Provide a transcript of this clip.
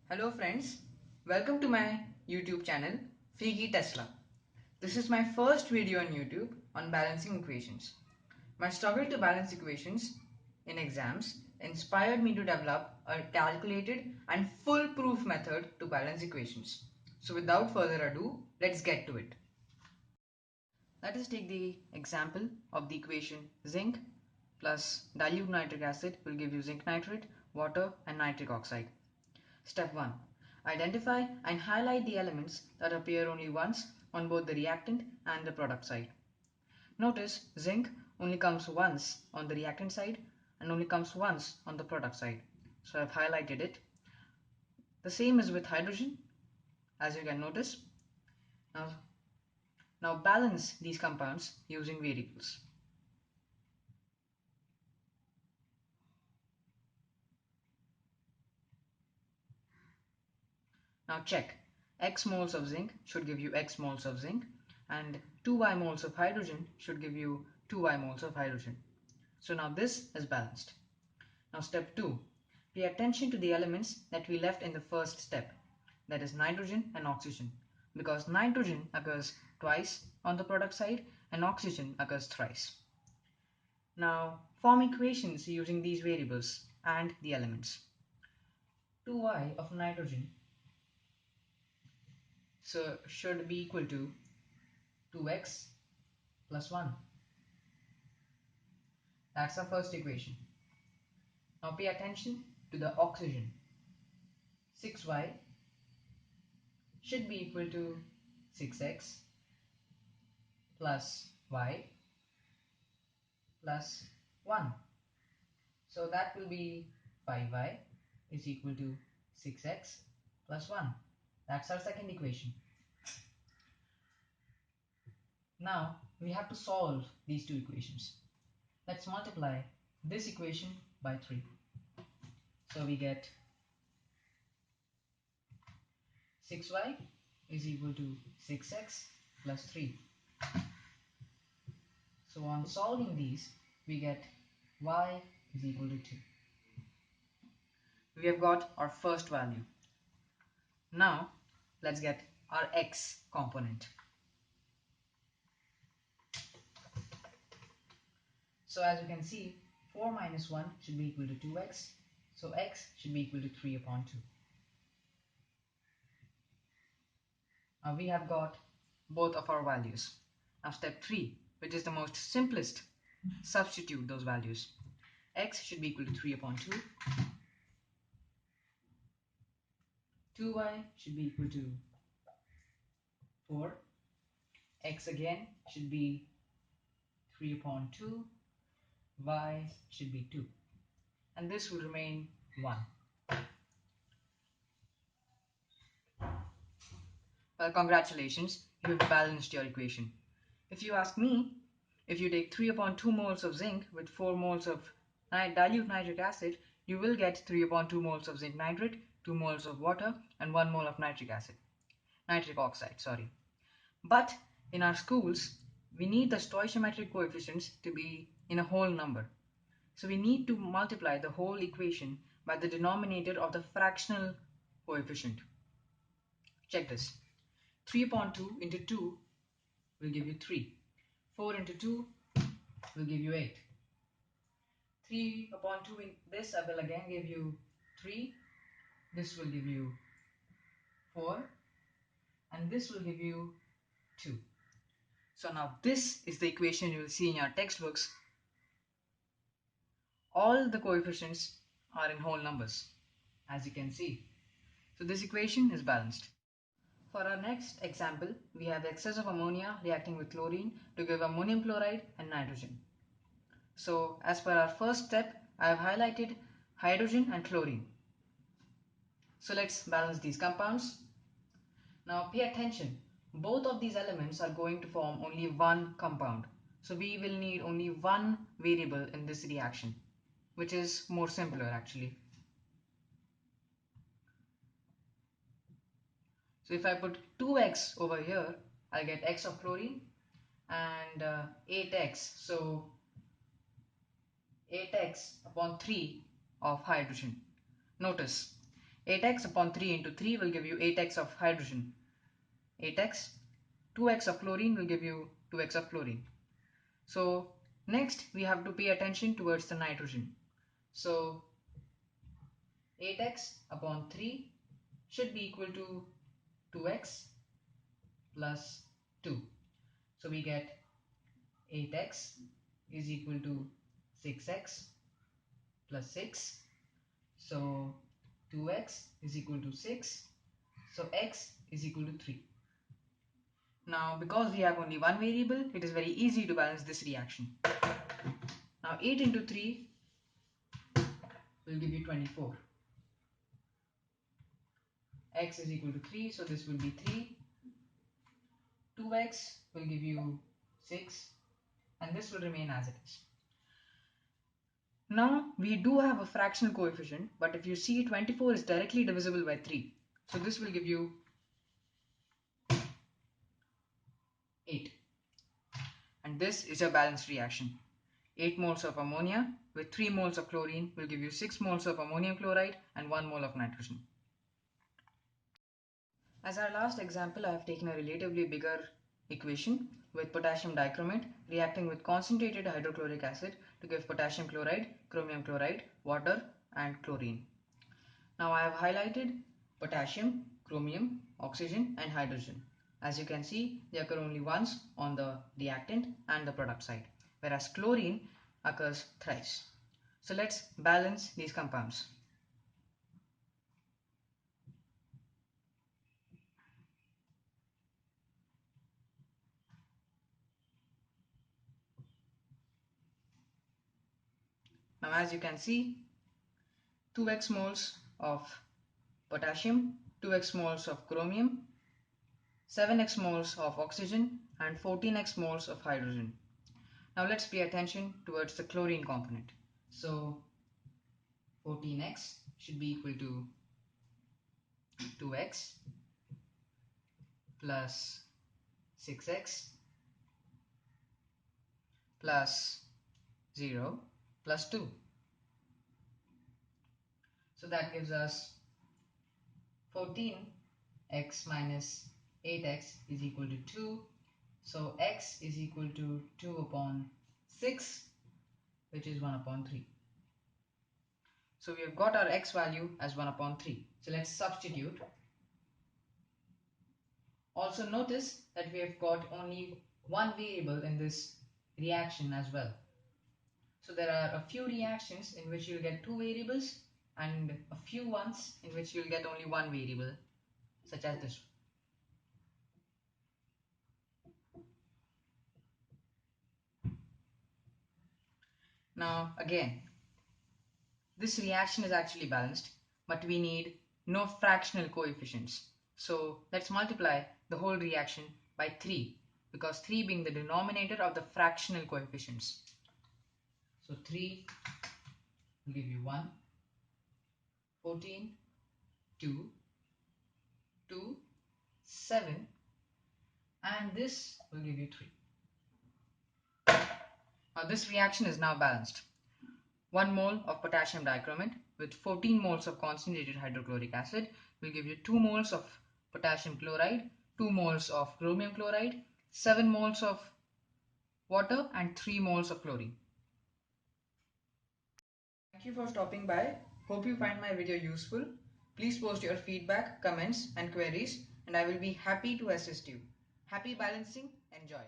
Hello friends, welcome to my YouTube channel Freaky Tesla. This is my first video on YouTube on balancing equations. My struggle to balance equations in exams inspired me to develop a calculated and foolproof method to balance equations. So without further ado, let's get to it. Let us take the example of the equation zinc plus dilute nitric acid will give you zinc nitrate, water and nitric oxide. Step 1. Identify and highlight the elements that appear only once on both the reactant and the product side. Notice zinc only comes once on the reactant side and only comes once on the product side. So I've highlighted it. The same is with hydrogen, as you can notice. Now balance these compounds using variables. Now check. X moles of zinc should give you X moles of zinc and 2Y moles of hydrogen should give you 2Y moles of hydrogen. So now this is balanced. Now step 2. Pay attention to the elements that we left in the first step, that is nitrogen and oxygen, because nitrogen occurs twice on the product side and oxygen occurs thrice. Now form equations using these variables and the elements. 2Y of nitrogen should be equal to 2x plus 1. That's our first equation. Now pay attention to the oxygen. 6y should be equal to 6x plus y plus 1. So that will be 5y is equal to 6x plus 1. That's our second equation. Now we have to solve these two equations. Let's multiply this equation by 3. So we get 6y is equal to 6x plus 3. So on solving these, we get y is equal to 2. We have got our first value. Now let's get our x component. So as you can see, 4 minus 1 should be equal to 2x. So x should be equal to 3 upon 2. Now we have got both of our values. Now step 3, which is the most simplest, substitute those values. X should be equal to 3 upon 2. 2y should be equal to 4. X again should be 3 upon 2. Y should be 2. And this will remain 1. Well, congratulations, you have balanced your equation. If you ask me, if you take 3 upon 2 moles of zinc with 4 moles of dilute nitric acid, you will get 3 upon 2 moles of zinc nitrate, 2 moles of water, and 1 mole of nitric oxide, sorry. But in our schools, we need the stoichiometric coefficients to be in a whole number. So we need to multiply the whole equation by the denominator of the fractional coefficient. Check this. 3 upon 2 into 2 will give you 3. 4 into 2 will give you 8. 3 upon 2 in this I will again give you 3. This will give you 4. And this will give you 2. So now this is the equation you will see in your textbooks. All the coefficients are in whole numbers, as you can see. So this equation is balanced. For our next example, we have excess of ammonia reacting with chlorine to give ammonium chloride and nitrogen. So as per our first step, I have highlighted hydrogen and chlorine. So let's balance these compounds. Now pay attention, both of these elements are going to form only one compound. So we will need only one variable in this reaction, which is more simpler actually. So if I put 2x over here, I'll get x of chlorine and 8x. So 8x upon 3 of hydrogen. Notice, 8x upon 3 into 3 will give you 8x of hydrogen. 8x. 2x of chlorine will give you 2x of chlorine. So next we have to pay attention towards the nitrogen. So 8x upon 3 should be equal to 2x plus 2. So we get 8x is equal to 6x plus 6. So 2x is equal to 6. So x is equal to 3. Now because we have only one variable, it is very easy to balance this reaction. Now 8 into 3 will give you 24. X is equal to 3, so this will be 3. 2x will give you 6, and this will remain as it is. Now we do have a fractional coefficient, but if you see 24 is directly divisible by 3. So this will give you 8. And this is a balanced reaction. 8 moles of ammonia with 3 moles of chlorine will give you 6 moles of ammonium chloride and 1 mole of nitrogen. As our last example, I have taken a relatively bigger equation with potassium dichromate reacting with concentrated hydrochloric acid to give potassium chloride, chromium chloride, water and chlorine. Now I have highlighted potassium, chromium, oxygen and hydrogen. As you can see, they occur only once on the reactant and the product side, whereas chlorine occurs thrice. So let's balance these compounds. Now as you can see, 2x moles of potassium, 2x moles of chromium, 7x moles of oxygen and 14x moles of hydrogen. Now let's pay attention towards the chlorine component. So 14x should be equal to 2x plus 6x plus 0 plus 2. So that gives us 14x minus 8x is equal to 2. So x is equal to 2 upon 6, which is 1 upon 3. So we have got our x value as 1 upon 3. So let's substitute. Also notice that we have got only one variable in this reaction as well. So there are a few reactions in which you'll get two variables and a few ones in which you'll get only one variable, such as this. Now again, this reaction is actually balanced, but we need no fractional coefficients. So let's multiply the whole reaction by 3, because 3 being the denominator of the fractional coefficients. So 3 will give you 1, 14, 2, 2, 7, and this will give you 3. Now this reaction is now balanced. 1 mole of potassium dichromate with 14 moles of concentrated hydrochloric acid will give you 2 moles of potassium chloride, 2 moles of chromium chloride, 7 moles of water and 3 moles of chlorine. Thank you for stopping by. Hope you find my video useful. Please post your feedback, comments and queries and I will be happy to assist you. Happy balancing. Enjoy.